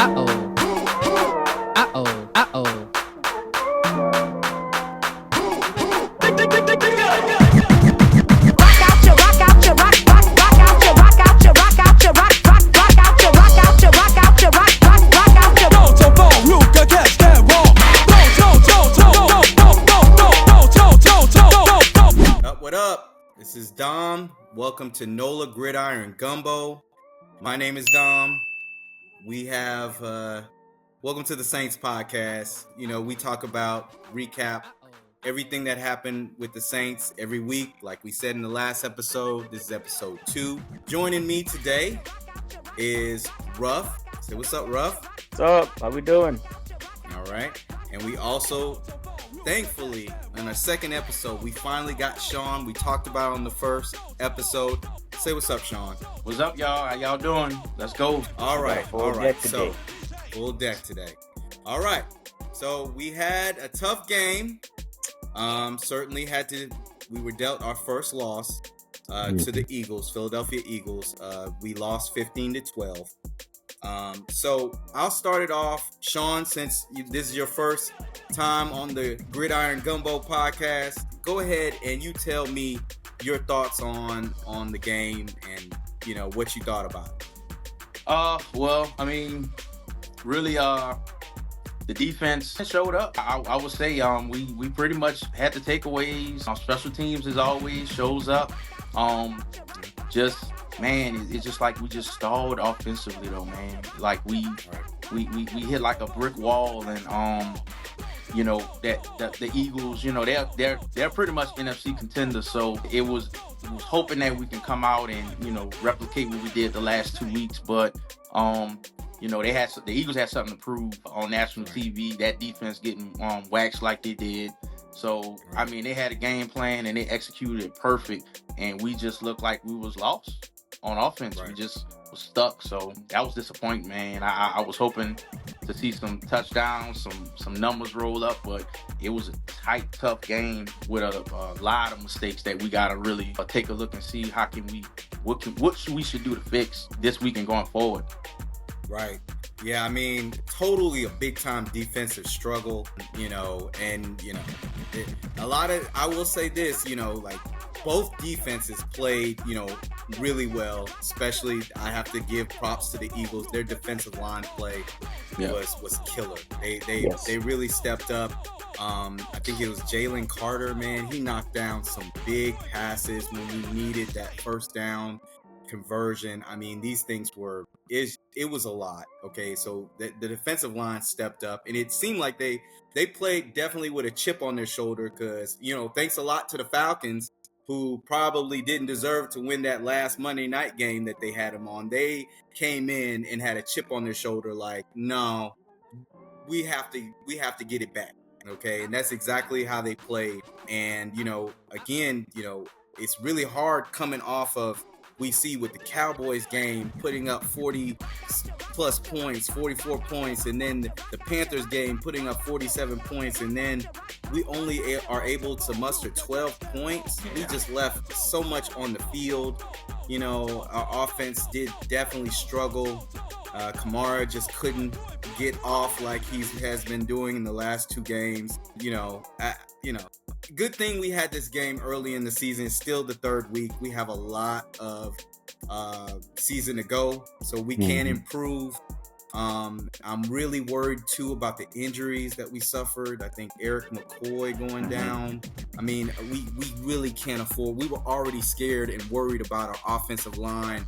What up? This is Dom. Welcome to NOLA Gridiron Gumbo. My name is Dom. We have welcome to the Saints podcast. You know, we talk about, recap everything that happened with the Saints every week. Like we said in the last episode, this is episode 2. Joining me today is Ruff. Say what's up, Ruff? What's up? How we doing? All right. And we also, thankfully, in our second episode, we finally got Sean. We talked about it on the first episode. Say what's up, Sean. What's up, y'all? How y'all doing? Let's go. All right. Full deck today. All right. So we had a tough game. Certainly we were dealt our first loss to the Eagles, Philadelphia Eagles. We lost 15-12. So I'll start it off, Sean, since this is your first time on the Gridiron Gumbo podcast. Go ahead and you tell me your thoughts on the game and, you know, what you thought about it. Well, I mean, really, the defense showed up. I would say, we pretty much had the takeaways. Special teams, as always, shows up. It's just like we just stalled offensively though, man. Like we hit like a brick wall, and you know that the Eagles, you know, they're pretty much NFC contenders. So it was hoping that we can come out and, you know, replicate what we did the last 2 weeks. But you know, the Eagles had something to prove on national TV. That defense getting waxed like they did. So I mean, they had a game plan and they executed it perfect, and we just looked like we was lost on offense. Right. We just was stuck. So that was disappointing, man. I was hoping to see some touchdowns, some numbers roll up, but it was a tight, tough game with a lot of mistakes that we gotta really take a look and see what we should do to fix this week and going forward. Right. Yeah, I mean, totally a big-time defensive struggle, you know, and, you know, I will say this, you know, like, both defenses played, you know, really well. Especially, I have to give props to the Eagles. Their defensive line play was killer. They really stepped up. I think it was Jalen Carter, man. He knocked down some big passes when we needed that first down conversion. I mean, these things it was a lot. Okay, so the defensive line stepped up, and it seemed like they played definitely with a chip on their shoulder, because, you know, thanks a lot to the Falcons, who probably didn't deserve to win that last Monday night game that they had them on. They came in and had a chip on their shoulder, like, no, we have to get it back. Okay, and that's exactly how they played. And, you know, again, you know, it's really hard coming off of, we see with the Cowboys game putting up 40 plus points, 44 points, and then the Panthers game putting up 47 points, and then we only are able to muster 12 points. We just left so much on the field. You know, our offense did definitely struggle. Kamara just couldn't get off like he has been doing in the last 2 games. Good thing we had this game early in the season. It's still the 3rd week. We have a lot of season to go, so we can improve. I'm really worried too about the injuries that we suffered. I think Eric McCoy going down. I mean, we really can't afford. We were already scared and worried about our offensive line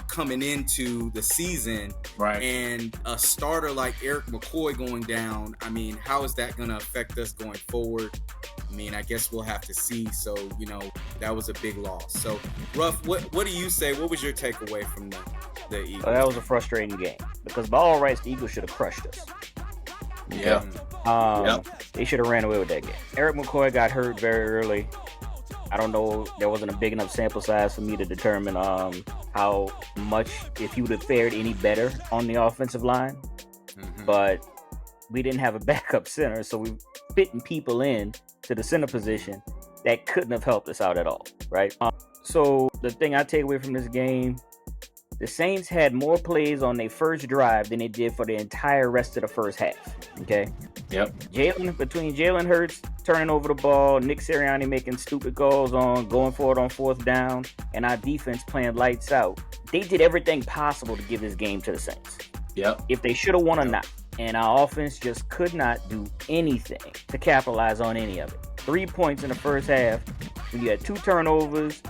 coming into the season. Right. And a starter like Eric McCoy going down, I mean, how is that going to affect us going forward? I mean, I guess we'll have to see. So, you know, that was a big loss. So, Ruff, what do you say? What was your takeaway from the Eagles? That was a frustrating game, because by all rights, the Eagles should have crushed us. Yeah. They should have ran away with that game. Eric McCoy got hurt very early. I don't know. There wasn't a big enough sample size for me to determine how much, if he would have fared any better on the offensive line. But we didn't have a backup center, so we fitting people in to the center position that couldn't have helped us out at all, right? So the thing I take away from this game The Saints had more plays on their first drive than they did for the entire rest of the first half. Okay. Yep. Between Jalen Hurts turning over the ball, Nick Sirianni making stupid calls going for it on fourth down, and our defense playing lights out, they did everything possible to give this game to the Saints. Yep. If they should have won or not. And our offense just could not do anything to capitalize on any of it. 3 points in the first half. When you had 2 turnovers,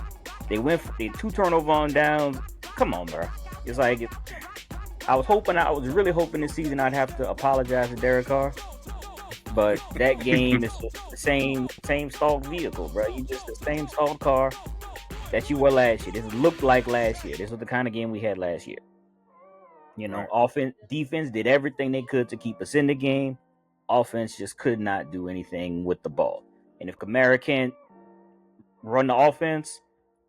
they went for 2 turnover on downs. Come on, bro. It's like I was really hoping this season I'd have to apologize to Derek Carr. But that game is just the same stalled vehicle, bro. You just the same stalled car that you were last year. This looked like last year. This was the kind of game we had last year. You know, defense did everything they could to keep us in the game. Offense just could not do anything with the ball. And if Kamara can't run the offense,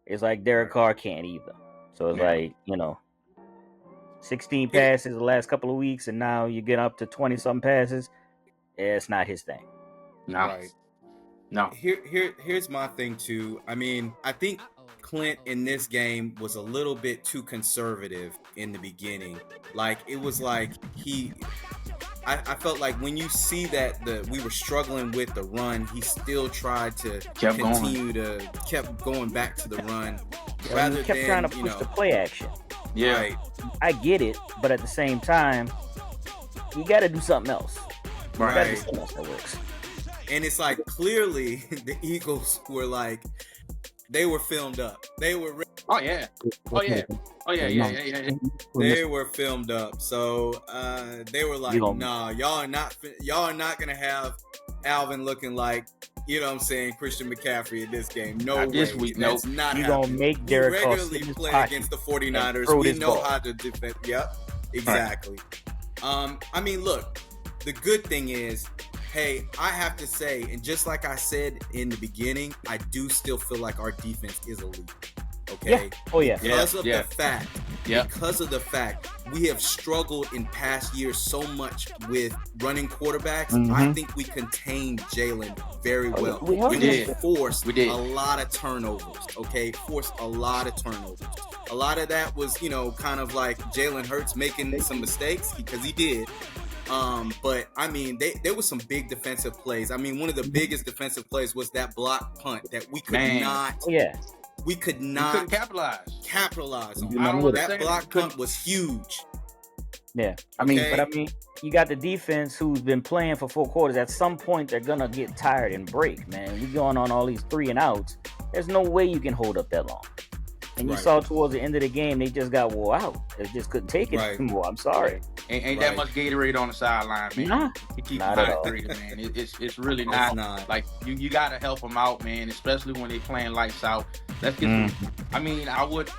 it's like Derek Carr can't either. So it's like, 16 passes the last couple of weeks, and now you get up to 20-something passes. It's not his thing. No. Right. No. Here's my thing too. I mean, I think Clint in this game was a little bit too conservative in the beginning. Like it was like I felt like when you see that we were struggling with the run, he still tried to kept going back to the run. Rather kept trying to push the play action. Yeah. Right. I get it, but at the same time, you got to do something else. Right. You got to do something else that works. And it's like clearly the Eagles were like, they were filmed up. They were. Oh yeah. They were filmed up. So they were like, nah, y'all are not gonna have Alvin looking like, you know what I'm saying, Christian McCaffrey in this game. No way. This week, That's not You're happening. gonna make Derek Carr regularly play against the 49ers. We know how to defend. Yep, exactly. Right. I mean, look, the good thing is, hey, I have to say, and just like I said in the beginning, I do still feel like our defense is elite. Okay. Yeah. Oh yeah. Because of the fact we have struggled in past years so much with running quarterbacks. Mm-hmm. I think we contained Jalen very well. We forced a lot of turnovers. Okay, forced a lot of turnovers. A lot of that was, kind of like Jalen Hurts making some mistakes because he did. But I mean, there was some big defensive plays. I mean, one of the biggest defensive plays was that block punt that we could not. Oh, yeah. We couldn't capitalize on. That block punt was huge. Yeah, I mean, you got the defense who's been playing for 4 quarters. At some point, they're gonna get tired and break. Man, we going on all these 3 and outs. There's no way you can hold up that long. And you saw towards the end of the game, they just got wore out. They just couldn't take it anymore. I'm sorry. Ain't that much Gatorade on the sideline, man. Nah, he keep not at all. Man. It's really not. Like you gotta help them out, man. Especially when they playing lights out. Let's get. I mean, I would.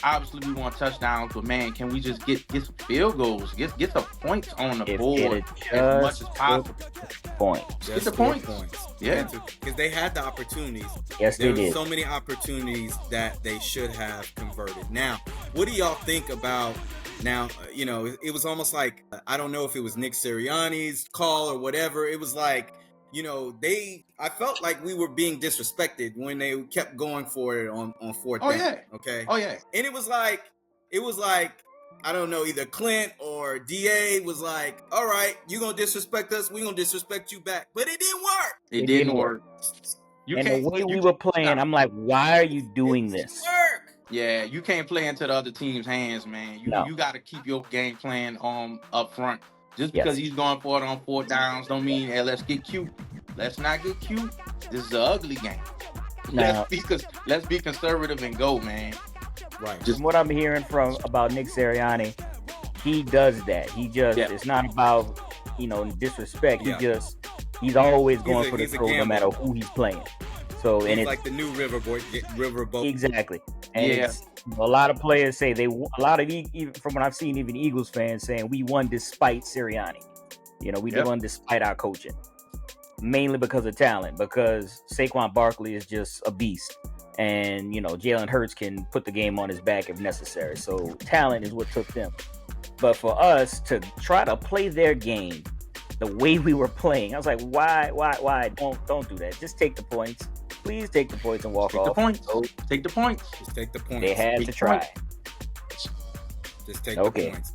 Obviously, we want touchdowns, but man, can we just get some field goals? Get the points on the board as much as possible. Get the points. Yeah, because they had the opportunities. Yes, they did. There were so many opportunities that they should have converted. Now, what do y'all think about? Now, it was almost like, I don't know if it was Nick Sirianni's call or whatever. It was like, I felt like we were being disrespected when they kept going for it on fourth down. Yeah. Okay. Oh yeah. And it was like, I don't know, either Clint or DA was like, all right, you're going to disrespect us. We're going to disrespect you back. But it didn't work. It didn't work. And the way we were playing, I'm like, why are you doing this? Work. Yeah, you can't play into the other team's hands, man. You got to keep your game plan up front. Just because he's going for it on 4th downs don't mean, hey, let's get cute. Let's not get cute. This is an ugly game. Now, let's be conservative and go, man. Right. Just what I'm hearing about Nick Sirianni, he does that. He just it's not about disrespect. He's always going for the throw no matter who he's playing. So he's like the new riverboat. Exactly. And a lot of players say even from what I've seen, even Eagles fans saying we won despite Sirianni. We won despite our coaching. Mainly because of talent, because Saquon Barkley is just a beast. And, Jalen Hurts can put the game on his back if necessary. So talent is what took them. But for us to try to play their game the way we were playing, I was like, why? Don't do that. Just take the points. Please take the points and walk off. Take the points. Just take the points. They had to try. Just take Okay. the points.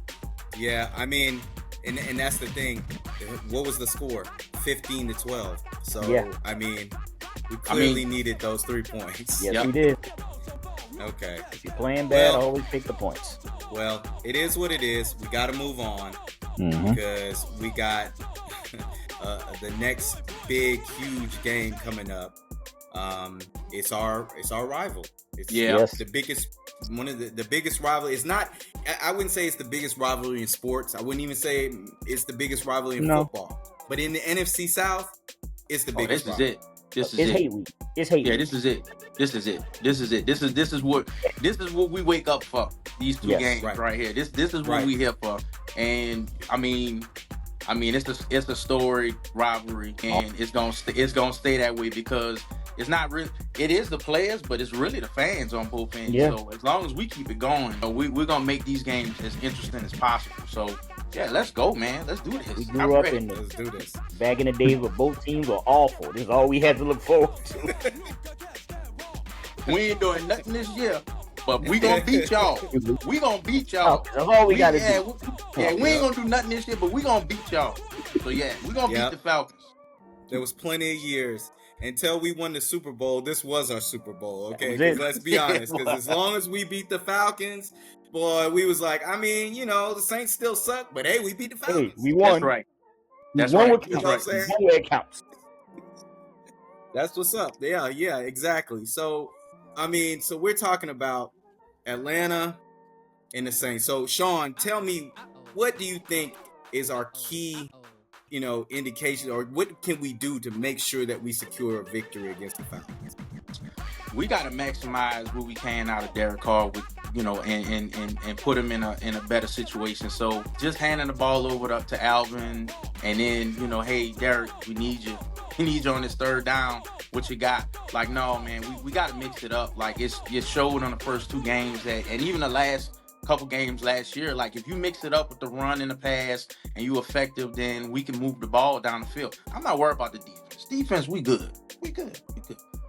Yeah, I mean, and that's the thing. What was the score? 15-12. So Yeah. I mean, we clearly needed those 3 points. Yes, Yep. we did. Okay. If you're playing bad, Well- always pick the points. Well, it is what it is. We got to move on Mm-hmm. because we got the next big, huge game coming up. It's our rival. It's Yes. the biggest, one of the biggest rivalry. It's not. I wouldn't say it's the biggest rivalry in sports. I wouldn't even say it's the biggest rivalry in No. football. But in the NFC South, it's the Oh, biggest. this is rivalry. it. This is It's it. hate week. It's hate Yeah, week. this is it. This is it. This is it. This is what we wake up for. These 2 Yes. games Right. right here. This is what Right. we here for. And I mean, it's a storied rivalry, and it's gonna stay that way because it's not really. It is the players, but it's really the fans on both ends. Yeah. So as long as we keep it going, we're gonna make these games as interesting as possible. So yeah, let's go, man. Let's do this. We I'm grew up ready. in Let's do this. back in the days where both teams were awful. This is all we had to look forward to. We ain't doing nothing this year, but we gonna beat y'all. We gonna beat y'all. That's all we got to yeah, do. we ain't gonna do nothing this year, but we gonna beat y'all. So yeah, we gonna Yep. beat the Falcons. There was plenty of years until we won the Super Bowl. This was our Super Bowl, okay? That was it. 'Cause let's be honest. Because as long as we beat the Falcons, boy, we was like, I mean, the Saints still suck, but hey, we beat the Hey, Falcons. we won. That's right. We That's won right. what That's You know what I'm counts. right. saying? We won where it counts. That's what's up. Yeah, exactly. So, I mean, so we're talking about Atlanta and the Saints. So, Sean, tell me, what do you think is our key, indication, or what can we do to make sure that we secure a victory against the Falcons? We gotta maximize what we can out of Derek Carr with and put him in a better situation. So just handing the ball over to Alvin, and then hey Derek, we need you. We need you on this 3rd down. What you got? Like, no, man, we gotta mix it up. Like it showed on the first 2 games that, and even the last couple games last year, like if you mix it up with the run and the pass and you effective, then we can move the ball down the field. I'm not worried about the defense. Defense, we good.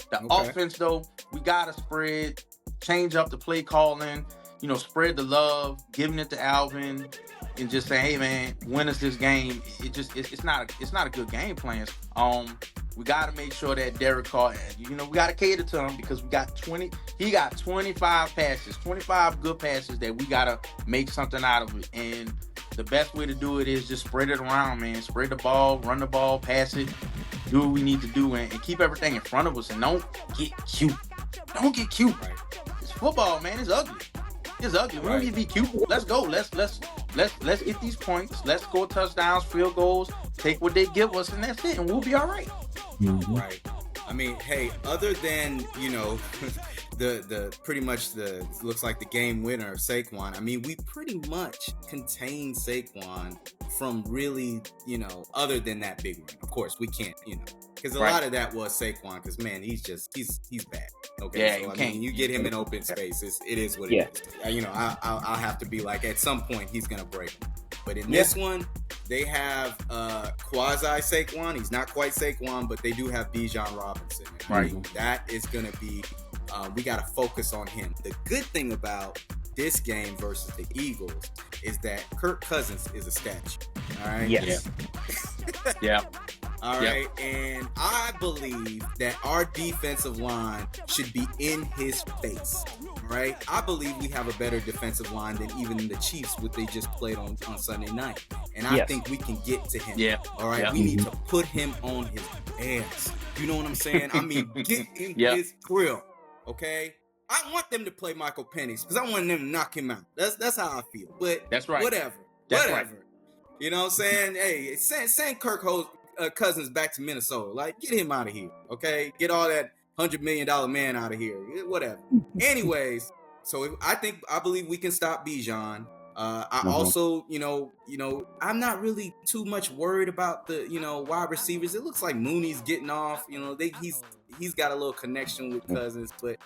The Okay. offense, though, we gotta spread, change up the play calling, spread the love, giving it to Alvin, and just say, hey man, win us this game. It's not a good game plan. We gotta make sure that Derek Carr, we gotta cater to him because he got 25 passes, 25 good passes that we gotta make something out of it. And the best way to do it is just spread it around, man. Spread the ball, run the ball, pass it, do what we need to do, and keep everything in front of us, and don't get cute. Don't get cute. Right. It's football, man. It's ugly. It's ugly. We don't need to be cute. Let's go. Let's get these points. Let's score touchdowns, field goals, take what they give us, and that's it, and we'll be all right. Right. I mean, hey, other than, the pretty much looks like the game winner of Saquon. I mean, we pretty much contained Saquon from really, other than that big one. Of course, we can't, because a lot of that was Saquon. Because man, he's bad. Okay, Yeah, so you I can't. mean, you get him in open space. It is what it is. I'll have to be like, at some point, he's gonna break. But in this one, they have quasi Saquon. He's not quite Saquon, but they do have Bijan Robinson. Right. That is gonna be. We got to focus on him. The good thing about this game versus the Eagles is that Kirk Cousins is a statue. All right. Yes. Yeah. All right. And I believe that our defensive line should be in his face. All right. I believe we have a better defensive line than even the Chiefs, what they just played on Sunday night. And I think we can get to him. Yeah. All right. Yeah. We need to put him on his ass. You know what I'm saying? I mean, get in his grill. Okay? I want them to play Michael Penix because I want them to knock him out. That's how I feel. But That's right. whatever. Right. You know what I'm saying? Hey, send Kirk Cousins back to Minnesota. Like, get him out of here. Okay? Get all that $100 million man out of here. Whatever. Anyways, so I believe we can stop Bijan. I also, I'm not really too much worried about the, wide receivers. It looks like Mooney's getting off. He's got a little connection with Cousins, but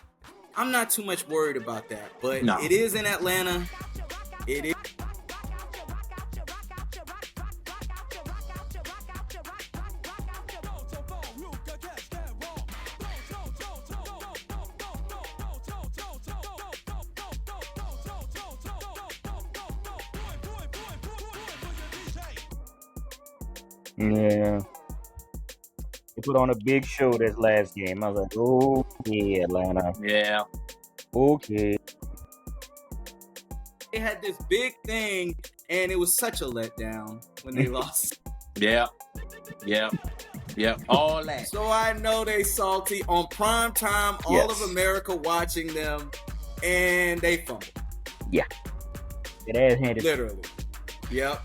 I'm not too much worried about that. But it is in Atlanta. It is. Yeah. They put on a big show this last game. I was like, okay, Atlanta. Yeah. Okay. They had this big thing, and it was such a letdown when they lost. Yeah. All that. So I know they salty on prime time, all of America watching them, and they fumbled. Yeah. Get ass handed. Literally. Yep.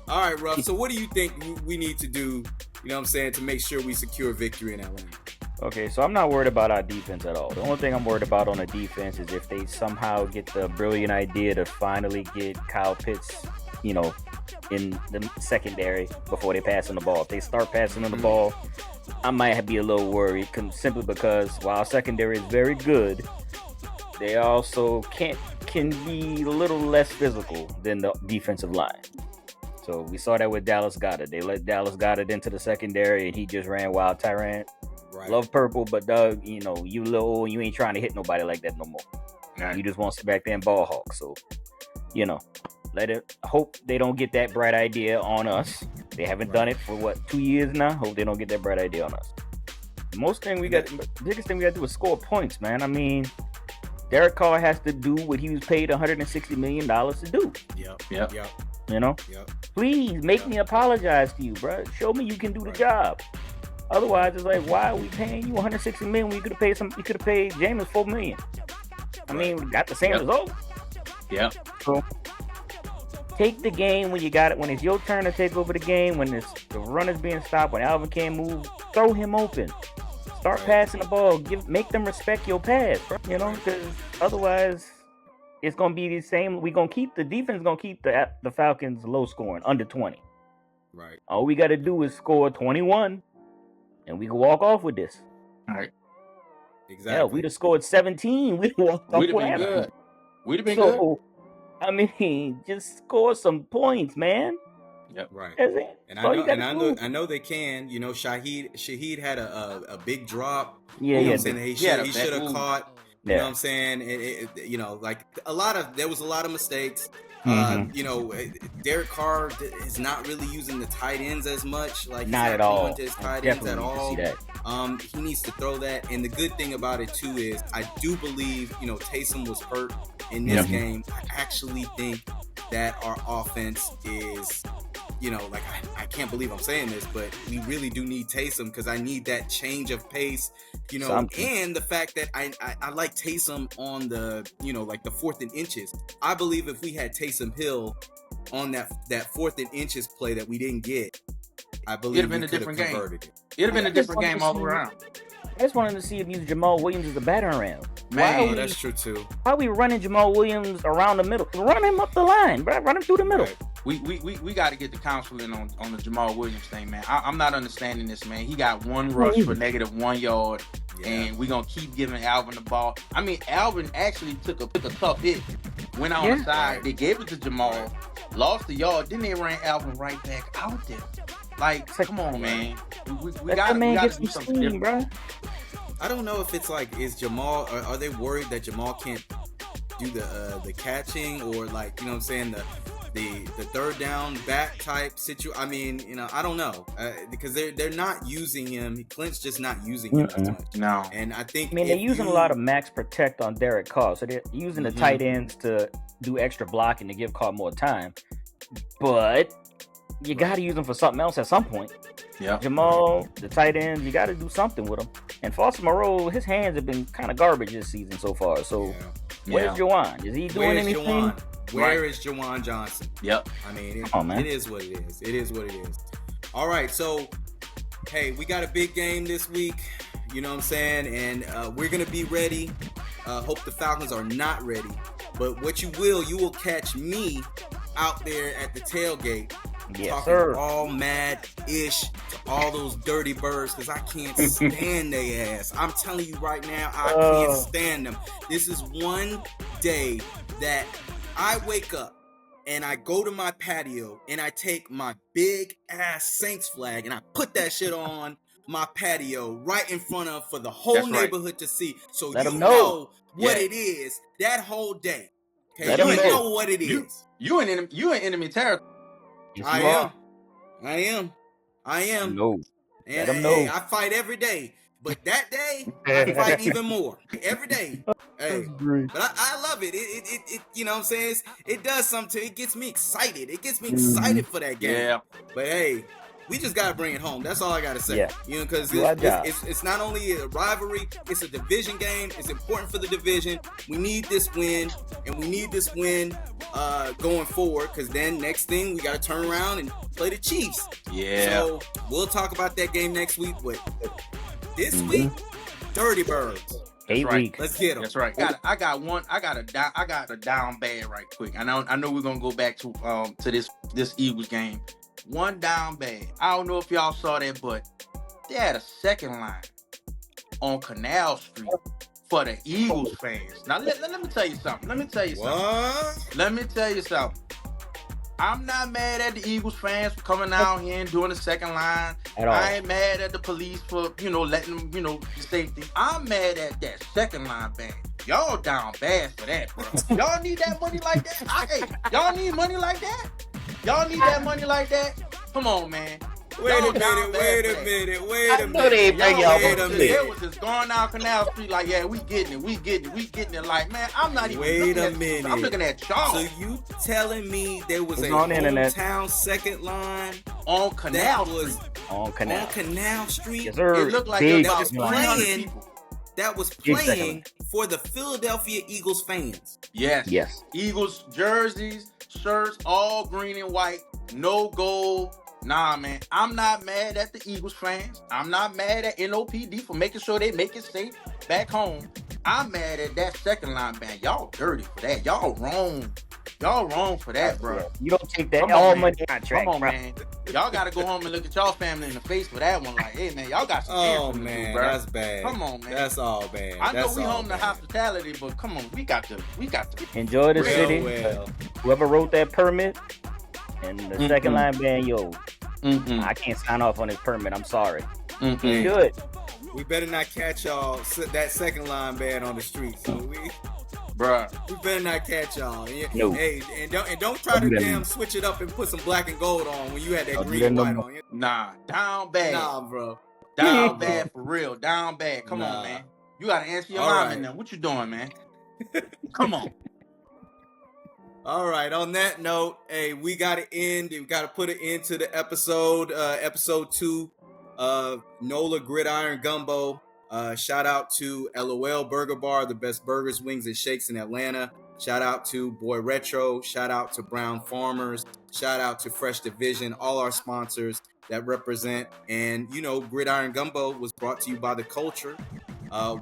All right, Ruff. So what do you think we need to do, you know what I'm saying, to make sure we secure victory in Atlanta? Okay, so I'm not worried about our defense at all. The only thing I'm worried about on the defense is if they somehow get the brilliant idea to finally get Kyle Pitts, you know, in the secondary before they pass on the ball. If they start passing on the ball, I might be a little worried simply because while secondary is very good, they also can be a little less physical than the defensive line. So we saw that with Dallas Goedert. They let Dallas Goedert into the secondary, and he just ran wild tyrant. Right. Love purple, but Doug, you know, you little, you ain't trying to hit nobody like that no more. Right. You just want to sit back there and ball hawk. So, you know, hope they don't get that bright idea on us. They haven't done it for 2 years now. Hope they don't get that bright idea on us. The biggest thing we got to do is score points, man. I mean, Derek Carr has to do what he was paid $160 million to do. Yep. You know? Yep. Please make me apologize to you, bro. Show me you can do the job. Otherwise, it's like, why are we paying you $160 million when you could have paid Jameis $4 million? I mean, we got the same result. Yeah. So take the game when you got it. When it's your turn to take over the game, when the runner's being stopped, when Alvin can't move, throw him open. Start passing the ball. Make them respect your pass, bro. You know, because otherwise, it's gonna be the same. The defense gonna keep the Falcons low scoring, under 20. Right. All we got to do is score 21, and we can walk off with this. All right. Exactly. Yeah, we'd have scored 17. We'd have walked off. We'd have been good. We'd have been good. I mean, just score some points, man. Yep. Right. That's it. And I know they can. You know, Shaheed had a big drop. Yeah, you know what I'm saying? He should have caught. You Yeah. know what I'm saying? You know, like there was a lot of mistakes. You know, Derek Carr is not really using the tight ends as much. Like, not at all. To his tight ends at all. See that. He needs to throw that. And the good thing about it too is I do believe, you know, Taysom was hurt in this game. I actually think that our offense is, you know, like I can't believe I'm saying this, but we really do need Taysom because I need that change of pace, you know, and the fact that I like Taysom on the, you know, like the 4th and inches. I believe if we had Taysom Hill on that 4th and inches play that we didn't get, I believe it'd have been a different game. It. It'd have been a different game all around. I just wanted to see if you use Jamal Williams as a battering ram. Man, that's true too. Why are we running Jamal Williams around the middle? Run him up the line, bro. Run him through the middle. Right. We got to get the counseling on the Jamal Williams thing, man. I'm not understanding this, man. He got one rush for -1 yard, and we're going to keep giving Alvin the ball. I mean, Alvin actually took a tough hit, went on the side. They gave it to Jamal, lost the yard. Then they ran Alvin right back out there. Like, come on, man. We got to do something different, bro. I don't know if it's like, is Jamal, are they worried that Jamal can't do the catching, or like, you know what I'm saying, the third down back type situation? I mean, you know, I don't know, because they're not using him. Clint's just not using him as much. No. And I think, they're using a lot of max protect on Derek Carr, so they're using the tight ends to do extra blocking to give Carr more time, but you got to use them for something else at some point. Yeah, Jamal, the tight ends, you got to do something with them. And Foster Moreau, his hands have been kind of garbage this season so far. So, where's Juwan? Is he doing anything? Where is Juwan Johnson? Yep. I mean, it is what it is. It is what it is. All right, so, hey, we got a big game this week. You know what I'm saying? And we're going to be ready. Hope the Falcons are not ready. But what you will catch me out there at the tailgate. Talking all mad-ish to all those dirty birds, because I can't stand their ass. I'm telling you right now, I can't stand them. This is one day that I wake up and I go to my patio and I take my big ass Saints flag and I put that shit on my patio right in front of for the whole neighborhood to see. So you know what it is that whole day. Okay, you know what it is. You in enemy territory. I I am. No. And Let 'em know. hey, I fight every day. But that day, I fight even more. Every day. Hey. But I love it. It you know what I'm saying? It does something. It gets me excited. It gets me excited for that game. Yeah. But hey, we just gotta bring it home. That's all I gotta say. Yeah. You know, because Do our job. it's not only a rivalry, it's a division game. It's important for the division. We need this win, and we need this win going forward. Because then next thing we gotta turn around and play the Chiefs. Yeah. So we'll talk about that game next week. But this week, Dirty Birds. 8 right. weeks. Let's get them. That's right. I got a down bad right quick. I know we're gonna go back to this Eagles game. One down bad. I don't know if y'all saw that, but they had a second line on Canal Street for the Eagles fans. Now let me tell you something. Let me tell you something. I'm not mad at the Eagles fans for coming out here and doing the second line. At all. I ain't mad at the police for, letting them, the safety. I'm mad at that second line band. Y'all down bad for that, bro. Y'all need that money like that? Hey, y'all need money like that? Y'all need that money like that? Come on, man. Wait a minute. They It was just going down Canal Street like, yeah, we getting it. Like, man, I'm not even Wait a looking minute. I'm looking at y'all. So you telling me there was It's a on the internet. hometown second line on Canal that was Street. On Canal. on Canal Street Yes, sir. It looked like Big about was 300 playing. people. that was Big playing second. for the Philadelphia Eagles fans. Yes. Yes. Eagles jerseys, shirts, all green and white, no gold. Nah, man, I'm not mad at the Eagles fans. I'm not mad at NOPD for making sure they make it safe back home. I'm mad at that second line band. Y'all dirty for that. Y'all wrong. Y'all wrong for that, bro. You don't take that Come all on, money man. contract, Come on, bro. man. Y'all got to go home and look at y'all family in the face for that one. Like, hey, man, y'all got some Oh answering to do, man, bro. that's bad. Come on, man. That's all bad. I know That's we all home to bad. hospitality, but come on, we got to. Enjoy the Well, city. well. Whoever wrote that permit and the second line band, yo, Mm-mm. I can't sign off on this permit. I'm sorry. Mm-mm. Good. We better not catch y'all that second line band on the street. So we Bruh. better not catch y'all. No. Hey, and don't try to Don't do that damn no more. switch it up and put some black and gold on when you had that Don't do green that and no white more. on. Nah, down bad. Nah, bro. Down bad for real. Down bad. Come Nah. on, man. You got to answer your All mom right. now. What you doing, man? Come on. All right. On that note, hey, we got to end. We got to put an end to the episode. Episode 2 of NOLA Gridiron Gumbo. Shout out to LOL Burger Bar, the best burgers, wings, and shakes in Atlanta. Shout out to Boy Retro. Shout out to Brown Farmers. Shout out to Fresh Division. All our sponsors that represent. And, Gridiron Gumbo was brought to you by The Culture.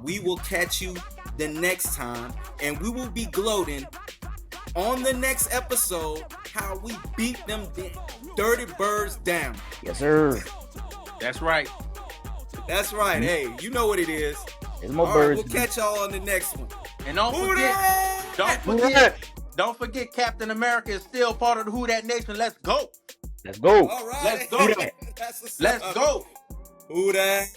We will catch you the next time, and we will be gloating on the next episode how we beat them dirty birds down. Yes, sir. That's right. That's right. Hey, you know what it is. There's more All right, birds. we'll catch y'all on the next one. And don't Who forget, dat? don't forget Captain America is still part of the Who Dat Nation. Let's go. Let's go. All right. Let's go. That's what's Let's up. go. Who dat?